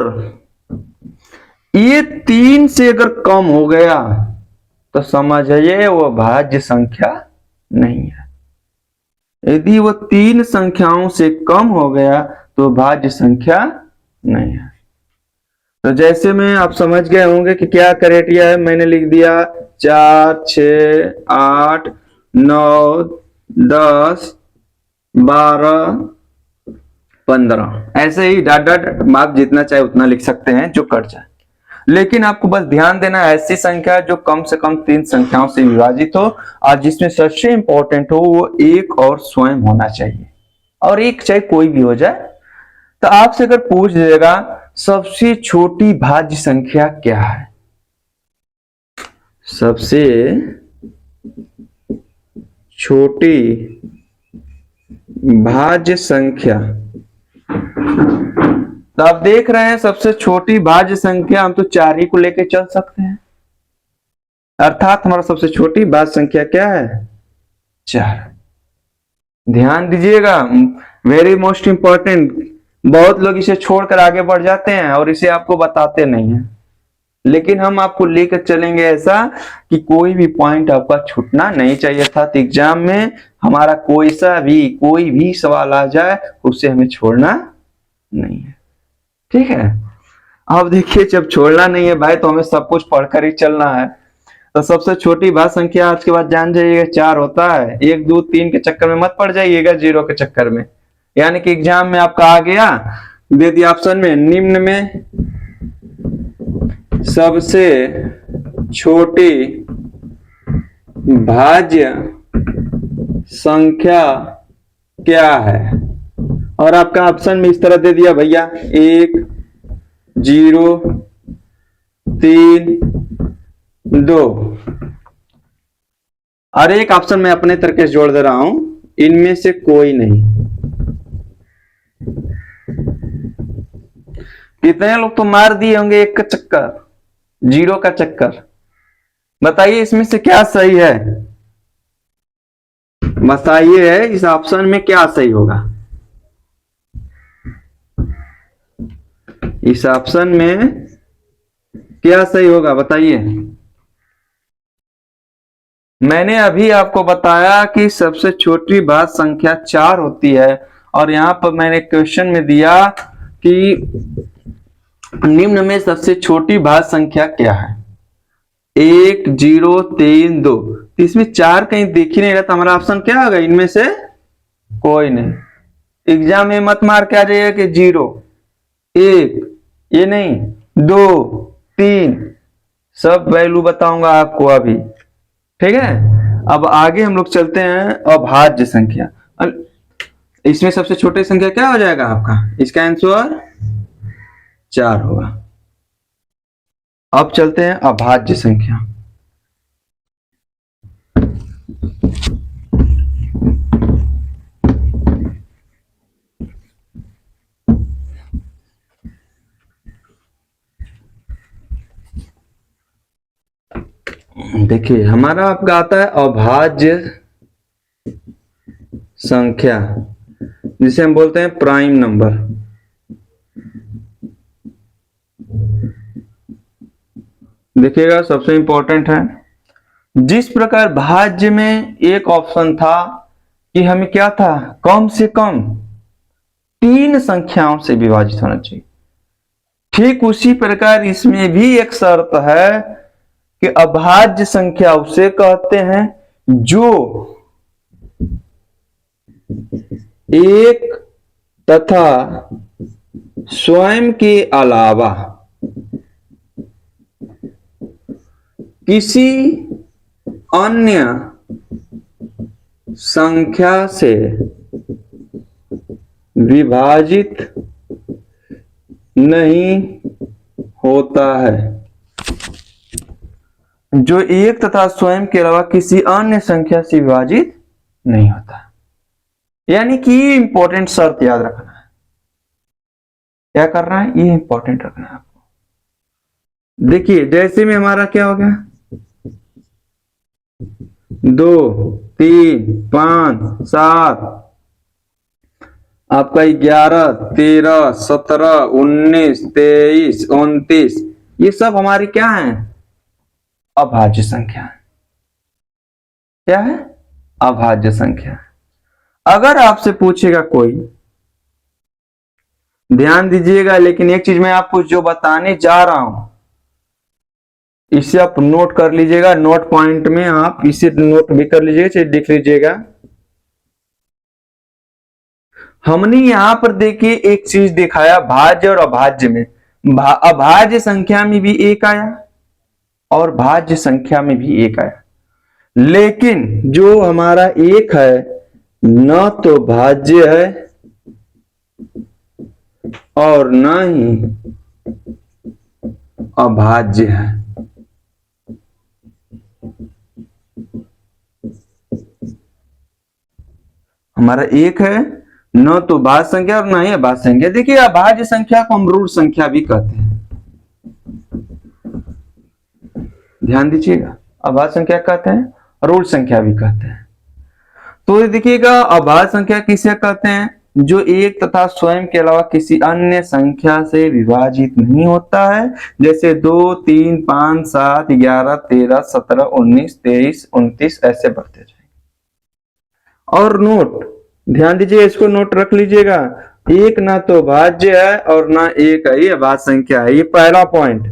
ये 3 से अगर कम हो गया तो समझिए वो भाज्य संख्या नहीं है। यदि वो 3 संख्याओं से कम हो गया तो भाज्य संख्या नहीं है। तो जैसे में आप समझ गए होंगे कि क्या क्राइटेरिया है, मैंने लिख दिया 4, 6, 8, 9, 10, 12, 15, ऐसे ही डॉट डॉट आप जितना चाहे उतना लिख सकते हैं जो कट जाए। लेकिन आपको बस ध्यान देना, ऐसी संख्या जो कम से कम 3 संख्याओं से विभाजित हो और जिसमें सबसे इंपॉर्टेंट हो वो एक और स्वयं होना चाहिए, और एक चाहे कोई भी हो जाए। तो आपसे अगर पूछ देगा सबसे छोटी भाज्य संख्या क्या है, सबसे छोटी भाज्य संख्या, तो आप देख रहे हैं सबसे छोटी भाज्य संख्या हम तो 4 ही को लेके चल सकते हैं, अर्थात हमारा सबसे छोटी भाज्य संख्या क्या है, 4। ध्यान दीजिएगा, वेरी मोस्ट इंपॉर्टेंट। बहुत लोग इसे छोड़कर आगे बढ़ जाते हैं और इसे आपको बताते नहीं हैं, लेकिन हम आपको लेकर चलेंगे ऐसा कि कोई भी पॉइंट आपका छूटना नहीं चाहिए था। तो एग्जाम में हमारा कोई भी सवाल आ जाए उसे हमें छोड़ना नहीं है, ठीक है। अब देखिए जब छोड़ना नहीं है भाई तो हमें सब कुछ पढ़कर ही चलना है। तो सबसे छोटी भाज्य संख्या आज के बाद जान जाइएगा 4 होता है। 1, 2, 3 के चक्कर में मत पड़ जाइएगा, 0 के चक्कर में। यानी कि एग्जाम में आपका आ गया, दे दिया ऑप्शन में, निम्न में सबसे छोटी भाज्य संख्या क्या है, और आपका ऑप्शन में इस तरह दे दिया भैया 1, 0, 3, 2, और एक ऑप्शन में अपने तरीके से जोड़ दे रहा हूं, इनमें से कोई नहीं। कितने लोग तो मार दिए होंगे 1 का चक्कर, 0 का चक्कर। बताइए इसमें से क्या सही है, बताइए इस ऑप्शन में क्या सही होगा, इस ऑप्शन में क्या सही होगा बताइए। मैंने अभी आपको बताया कि सबसे छोटी भाज्य संख्या 4 होती है, और यहां पर मैंने क्वेश्चन में दिया कि निम्न में सबसे छोटी भाज्य संख्या क्या है, 1, 0, 3, 2। तो इसमें 4 कहीं दिख ही नहीं रहा, तो हमारा ऑप्शन क्या होगा, इनमें से कोई नहीं। एग्जाम में मत मार के आ जाइएगा कि 0, 1, ये नहीं, 2, 3, सब वैल्यू बताऊंगा आपको अभी, ठीक है। अब आगे हम लोग चलते हैं अभाज्य संख्या। इसमें सबसे छोटी संख्या क्या हो जाएगा आपका, इसका आंसर 4 होगा। अब चलते हैं अभाज्य संख्या। देखिए हमारा आपका आता है अभाज्य संख्या, जिसे हम बोलते हैं प्राइम नंबर। देखिएगा सबसे इंपॉर्टेंट है, जिस प्रकार भाज्य में एक ऑप्शन था कि हमें क्या था, कम से कम 3 संख्याओं से विभाजित होना चाहिए, ठीक उसी प्रकार इसमें भी एक शर्त है कि अभाज्य संख्या उसे कहते हैं जो एक तथा स्वयं के अलावा किसी अन्य संख्या से विभाजित नहीं होता है। जो एक तथा स्वयं के अलावा किसी अन्य संख्या से विभाजित नहीं होता, यानी कि ये इंपॉर्टेंट शर्त याद रखना है। क्या करना है, ये इंपॉर्टेंट रखना है आपको। देखिए जैसे में हमारा क्या हो गया, 2 3 5 7, आपका 11 13 17 19 23 29, ये सब हमारी क्या है, अभाज्य संख्या। क्या है, अभाज्य संख्या। अगर आपसे पूछेगा कोई, ध्यान दीजिएगा, लेकिन एक चीज मैं आपको जो बताने जा रहा हूं इसे आप नोट कर लीजिएगा, नोट पॉइंट में आप इसे नोट भी कर लीजिएगा, चाहे लिख लीजिएगा। हमने यहां पर देखिए एक चीज दिखाया, भाज्य और अभाज्य में। अभाज्य संख्या में भी एक आया और भाज्य संख्या में भी एक आया, लेकिन जो हमारा एक है न तो भाज्य है और न ही अभाज्य है। हमारा एक है न तो भाज्य संख्या और न ही अभाज्य संख्या। देखिए अभाज्य संख्या को हम ऋण संख्या भी कहते हैं, ध्यान दीजिएगा, अभाज्य संख्या कहते हैं, ऋण संख्या भी कहते हैं। तो देखिएगा अभाज्य संख्या किसे कहते हैं, जो एक तथा स्वयं के अलावा किसी अन्य संख्या से विभाजित नहीं होता है, जैसे 2 3 5 7 11 13 17 19 23 29 ऐसे बढ़ते जाएंगे। और नोट ध्यान दीजिए, इसको नोट रख लीजिएगा, एक ना तो भाज्य है और ना एक है, ये अभाज्य संख्या है। ये पहला पॉइंट,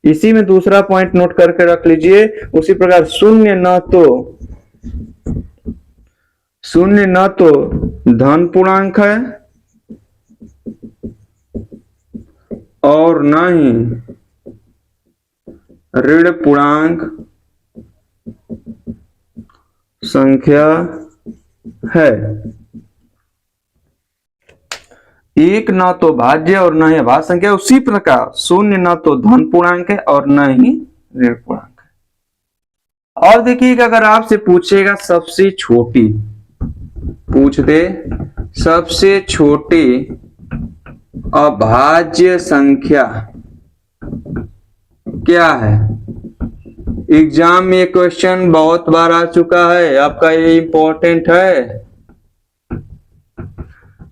इसी में दूसरा पॉइंट नोट करके रख लीजिए। उसी प्रकार शून्य न तो धन पूर्णांक है और न ही ऋण पूर्णांक संख्या है। एक न तो भाज्य और न ही अभाज्य संख्या, उसी प्रकार शून्य न तो धन पूर्णांक है और न ही ऋण पूर्णांक है। और देखिएगा अगर आपसे पूछेगा सबसे छोटी, पूछ दे सबसे छोटी अभाज्य संख्या क्या है, एग्जाम में क्वेश्चन बहुत बार आ चुका है आपका, ये इंपॉर्टेंट है।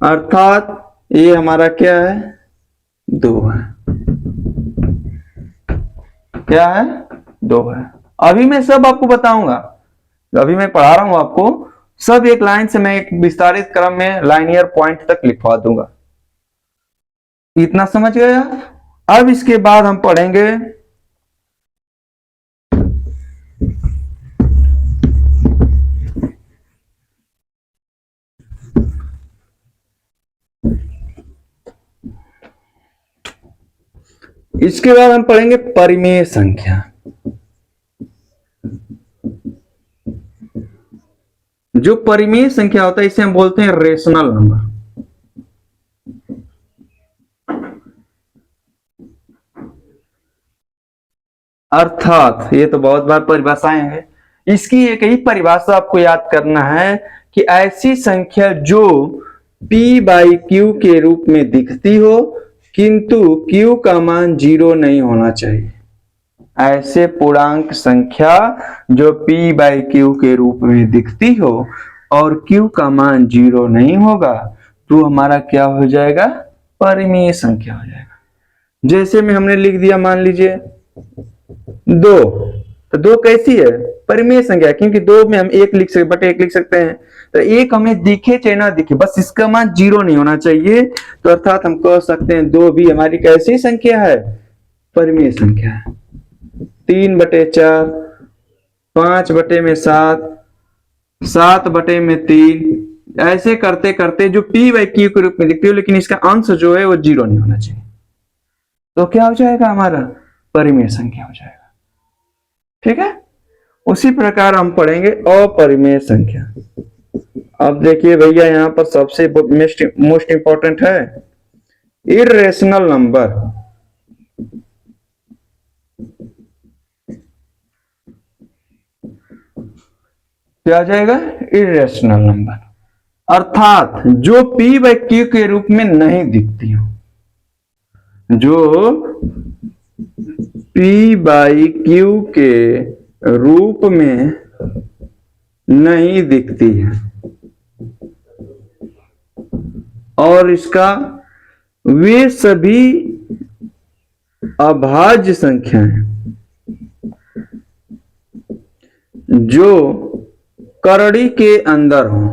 अर्थात ये हमारा क्या है, 2 है। क्या है, 2 है। अभी मैं सब आपको बताऊंगा, अभी मैं पढ़ा रहा हूं आपको, सब एक लाइन से मैं एक विस्तारित क्रम में लाइनियर पॉइंट तक लिखवा दूंगा। इतना समझ गया। अब इसके बाद हम पढ़ेंगे इसके बाद हम पढ़ेंगे परिमेय संख्या। जो परिमेय संख्या होता है इसे हम बोलते हैं रेशनल नंबर। अर्थात ये तो बहुत बार परिभाषाएं हैं, इसकी एक ही परिभाषा आपको याद करना है कि ऐसी संख्या जो p/q के रूप में दिखती हो किंतु q का मान 0 नहीं होना चाहिए। ऐसे पूर्णांक संख्या जो p/q के रूप में दिखती हो और q का मान 0 नहीं होगा तो हमारा क्या हो जाएगा, परिमेय संख्या हो जाएगा। जैसे में हमने लिख दिया, मान लीजिए 2, तो 2 कैसी है, परिमेय संख्या, क्योंकि 2 में हम 1 लिख सकते, बटे 1 लिख सकते हैं। तो 1 हमें दिखे चाहे ना दिखे, बस इसका मान 0 नहीं होना चाहिए। तो अर्थात हम कह सकते हैं 2 भी हमारी कैसी संख्या है, परिमेय संख्या है। 3/4, 5/7, 7/3 ऐसे करते करते जो p बाई क्यू के रूप में लिखती हो, लेकिन इसका अंश जो है वो 0 नहीं होना चाहिए। तो क्या हो जाएगा, हमारा परिमेय संख्या हो जाएगा। ठीक है, उसी प्रकार हम पढ़ेंगे अपरिमेय संख्या। अब देखिए भैया, यहां पर सबसे मोस्ट इंपॉर्टेंट है इर्रेशनल नंबर। क्या आ जाएगा, इर्रेशनल नंबर, अर्थात जो p बाई क्यू के रूप में नहीं दिखती हो, जो p बाई क्यू के रूप में नहीं दिखती है और इसका वे सभी अभाज्य संख्याएं जो करड़ी के अंदर हो।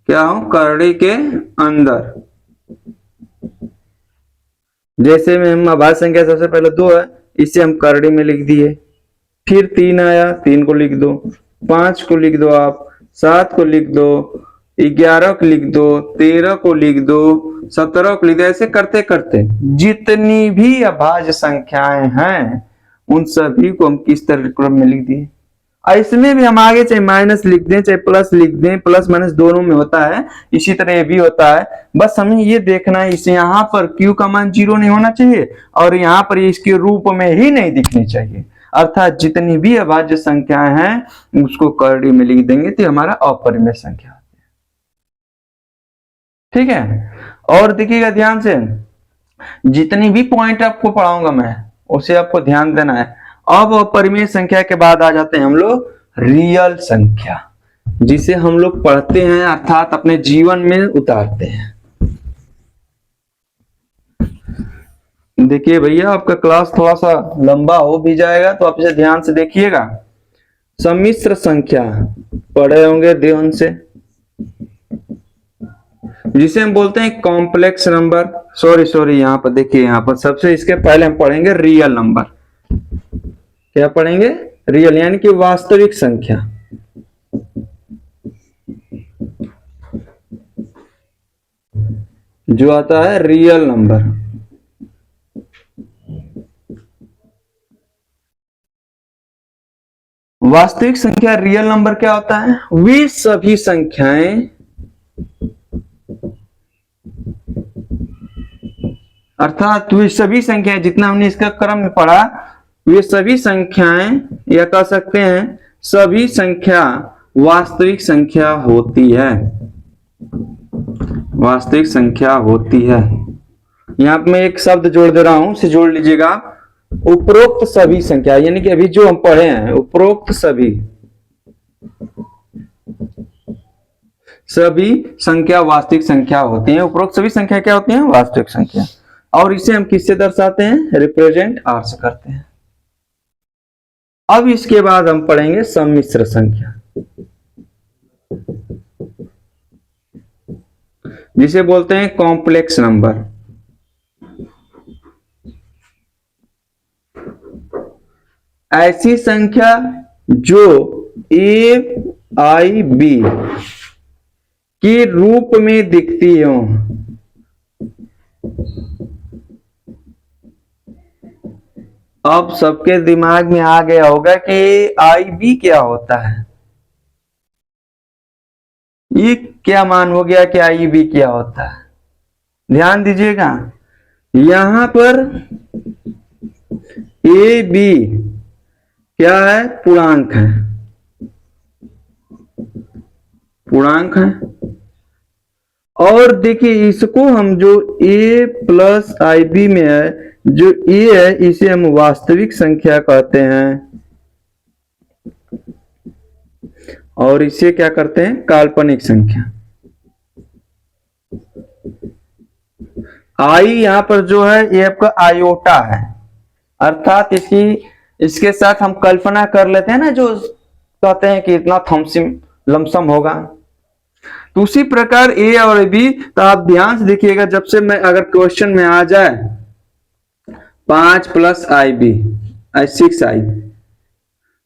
क्या हो, करड़ी के अंदर। जैसे में हम अभाज्य संख्या सबसे पहले 2 है, इसे हम करड़ी में लिख दिए, फिर 3 आया, 3 को लिख दो, 5 को लिख दो, आप 7 को लिख दो, 11 को लिख दो, 13 को लिख दो, 17 को लिख दो। ऐसे करते करते जितनी भी अभाज्य संख्याएं हैं उन सभी को हम किस तरह क्रम में लिख दिए। इसमें भी हम आगे चाहे माइनस लिख दें चाहे प्लस लिख दें, प्लस माइनस दोनों में होता है, इसी तरह ये भी होता है। बस हमें ये देखना है, इसे यहाँ पर q का मान 0 नहीं होना चाहिए और यहाँ पर इसके रूप में ही नहीं दिखनी चाहिए। अर्थात जितनी भी अभाज्य संख्याएं हैं उसको करड़ी में लिख देंगे तो हमारा अपरिमेय संख्या होती है। ठीक है, और देखिएगा ध्यान से, जितनी भी पॉइंट आपको पढ़ाऊंगा मैं उसे आपको ध्यान देना है। अब अपरिमेय संख्या के बाद आ जाते हैं हम लोग रियल संख्या, जिसे हम लोग पढ़ते हैं अर्थात अपने जीवन में उतारते हैं। देखिए भैया, आपका क्लास थोड़ा सा लंबा हो भी जाएगा तो आप इसे ध्यान से देखिएगा। सम्मिश्र संख्या पढ़े होंगे ध्यान से, जिसे हम बोलते हैं कॉम्प्लेक्स नंबर। सॉरी यहाँ पर देखिए, यहाँ पर सबसे इसके पहले हम पढ़ेंगे रियल नंबर। क्या पढ़ेंगे, रियल यानी कि वास्तविक संख्या। जो आता है रियल नंबर। वास्तविक संख्या रियल नंबर क्या होता है, वे सभी संख्याएं अर्थात वे सभी संख्याएं, जितना हमने इसका क्रम में पढ़ा, वे सभी संख्याएं या कह सकते हैं सभी संख्या वास्तविक संख्या होती है। वास्तविक संख्या होती है। यहां पर मैं एक शब्द जोड़ दे रहा हूं, उसे जोड़ लीजिएगा, उपरोक्त सभी संख्या, यानी कि अभी जो हम पढ़े हैं उपरोक्त सभी संख्या वास्तविक संख्या होती हैं। उपरोक्त सभी संख्या क्या होती हैं, वास्तविक संख्या। और इसे हम किससे दर्शाते हैं, रिप्रेजेंट आर से करते हैं। अब इसके बाद हम पढ़ेंगे सम्मिश्र संख्या, जिसे बोलते हैं कॉम्प्लेक्स नंबर। ऐसी संख्या जो ए आई बी के रूप में दिखती हो। अब सबके दिमाग में आ गया होगा कि आई बी क्या होता है, ये क्या मान हो गया कि आई बी क्या होता है। ध्यान दीजिएगा, यहां पर ए बी क्या है, पूर्णांक है, पूर्णांक है। और देखिए इसको हम जो a प्लस आई बी में है, जो a है इसे हम वास्तविक संख्या कहते हैं और इसे क्या करते हैं, काल्पनिक संख्या। आई यहां पर जो है ये आपका आयोटा है, अर्थात इसके साथ हम कल्पना कर लेते हैं ना, जो कहते हैं कि इतना लमसम होगा। तो उसी प्रकार ए और बी, तो आप ध्यान से देखिएगा, जब से मैं अगर क्वेश्चन में आ जाए 5 प्लस आई बी 6 आई,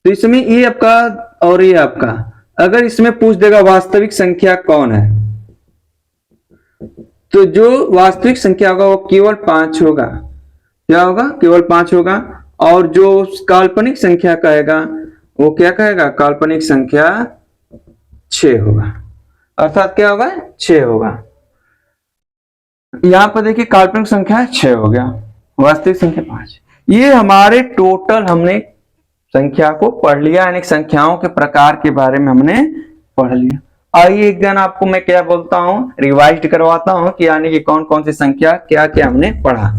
तो इसमें ये आपका और ये आपका, अगर इसमें पूछ देगा वास्तविक संख्या कौन है, तो जो वास्तविक संख्या होगा वो केवल 5 होगा। क्या होगा? केवल 5 होगा। और जो काल्पनिक संख्या कहेगा वो क्या कहेगा? काल्पनिक संख्या 6 होगा। अर्थात क्या होगा? 6 होगा। यहां पर देखिए काल्पनिक संख्या 6 हो गया, वास्तविक संख्या 5। ये हमारे टोटल हमने संख्या को पढ़ लिया, यानी संख्याओं के प्रकार के बारे में हमने पढ़ लिया। आइए एक दिन आपको मैं क्या बोलता हूं, रिवाइज करवाता हूं कि यानी कि कौन कौन सी संख्या क्या क्या हमने पढ़ा।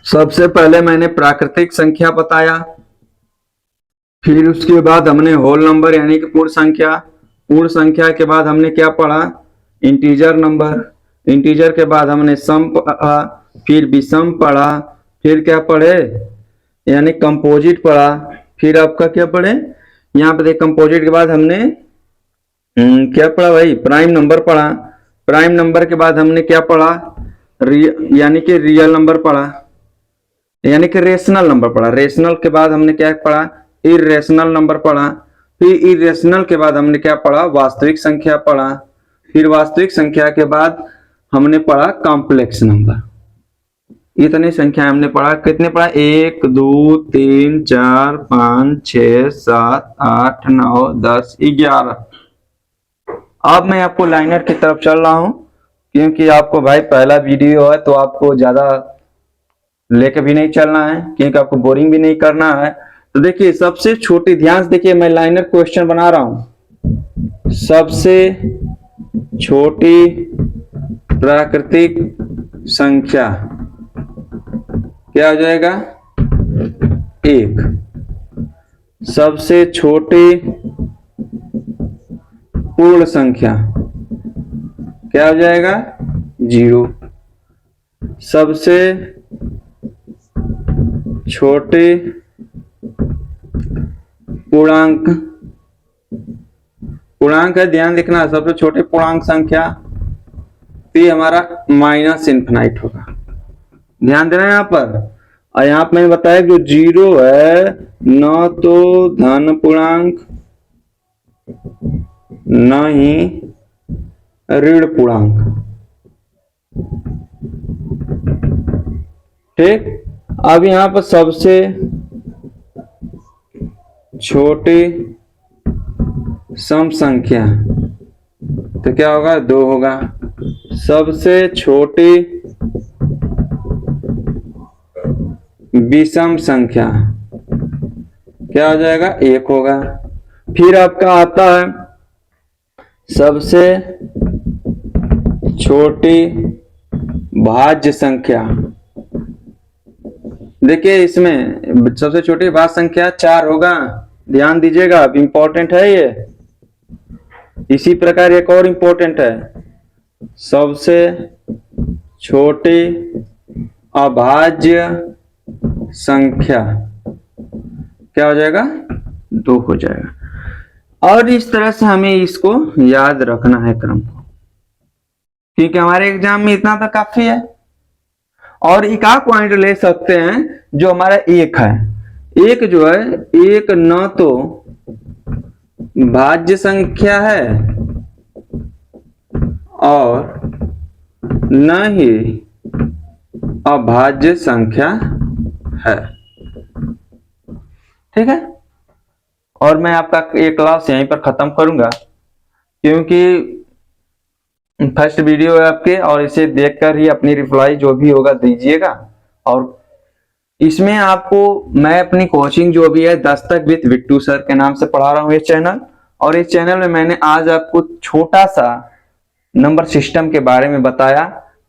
सबसे पहले मैंने प्राकृतिक संख्या बताया, फिर उसके बाद हमने होल नंबर यानी कि पूर्ण संख्या, पूर्ण संख्या के बाद हमने क्या पढ़ा? इंटीजर नंबर, इंटीजर के बाद हमने सम पढ़ा, फिर विषम पढ़ा, फिर क्या पढ़े? यानी कंपोजिट पढ़ा, फिर आपका क्या पढ़े? यहाँ पे देख कंपोजिट के बाद हमने क्या पढ़ा भाई? प्राइम नंबर पढ़ा। प्राइम नंबर के बाद हमने क्या पढ़ा? यानी कि रियल नंबर पढ़ा, यानी कि रेशनल नंबर पढ़ा। रेशनल के बाद हमने क्या पढ़ा? इरेशनल नंबर पढ़ा। फिर इरेशनल के बाद हमने क्या पढ़ा? वास्तविक संख्या पढ़ा। फिर वास्तविक संख्या के बाद हमने पढ़ा कॉम्प्लेक्स नंबर। इतनी संख्या हमने पढ़ा। कितने पढ़ा? 1 2 3 4 5 6 7 8 9 10 11। अब मैं आपको लाइनर की तरफ चल रहा हूं, क्योंकि आपको भाई पहला वीडियो है तो आपको ज्यादा लेके भी नहीं चलना है, क्योंकि आपको बोरिंग भी नहीं करना है। तो देखिए सबसे छोटी, ध्यान से देखिए, मैं लाइनर क्वेश्चन बना रहा हूं। सबसे छोटी प्राकृतिक संख्या क्या हो जाएगा? 1। सबसे छोटी पूर्ण संख्या क्या हो जाएगा? 0। सबसे छोटे पूर्णांक, पूर्णांक है, ध्यान देखना, सबसे छोटे पूर्णांक संख्या तो ये हमारा माइनस इन्फिनाइट होगा। ध्यान देना यहाँ पर। और यहाँ पे मैंने बताया जो 0 है न तो धन पूर्णांक न ही ऋण पूर्णांक। ठीक। अब यहाँ पर सबसे छोटी सम संख्या तो क्या होगा? 2 होगा। सबसे छोटी विषम संख्या क्या हो जाएगा? 1 होगा। फिर आपका आता है सबसे छोटी भाज्य संख्या। देखिए इसमें सबसे छोटी भाज्य संख्या 4 होगा। ध्यान दीजिएगा, अब इंपॉर्टेंट है ये। इसी प्रकार एक और इंपॉर्टेंट है, सबसे छोटी अभाज्य संख्या क्या हो जाएगा? 2 हो जाएगा। और इस तरह से हमें इसको याद रखना है क्रम को, क्योंकि हमारे एग्जाम में इतना तो काफी है। और एक आध पॉइंट ले सकते हैं जो हमारा 1 है। 1 जो है, 1 न तो भाज्य संख्या है और न ही अभाज्य संख्या है। ठीक है। और मैं आपका ये क्लास यहीं पर खत्म करूंगा, क्योंकि फर्स्ट वीडियो है आपके, और इसे देखकर ही अपनी रिप्लाई जो भी होगा दीजिएगा। और इसमें आपको मैं अपनी कोचिंग जो भी है दस्तक विद विट्टू सर के नाम से पढ़ा रहा हूँ ये चैनल। और इस चैनल में मैंने आज आपको छोटा सा नंबर सिस्टम के बारे में बताया,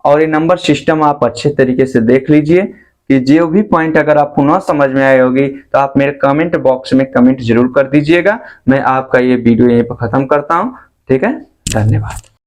और ये नंबर सिस्टम आप अच्छे तरीके से देख लीजिए कि जो भी पॉइंट अगर आपको ना समझ में आई होगी तो आप मेरे कमेंट बॉक्स में कमेंट जरूर कर दीजिएगा। मैं आपका ये वीडियो यहीं पर खत्म करता हूँ। ठीक है, धन्यवाद।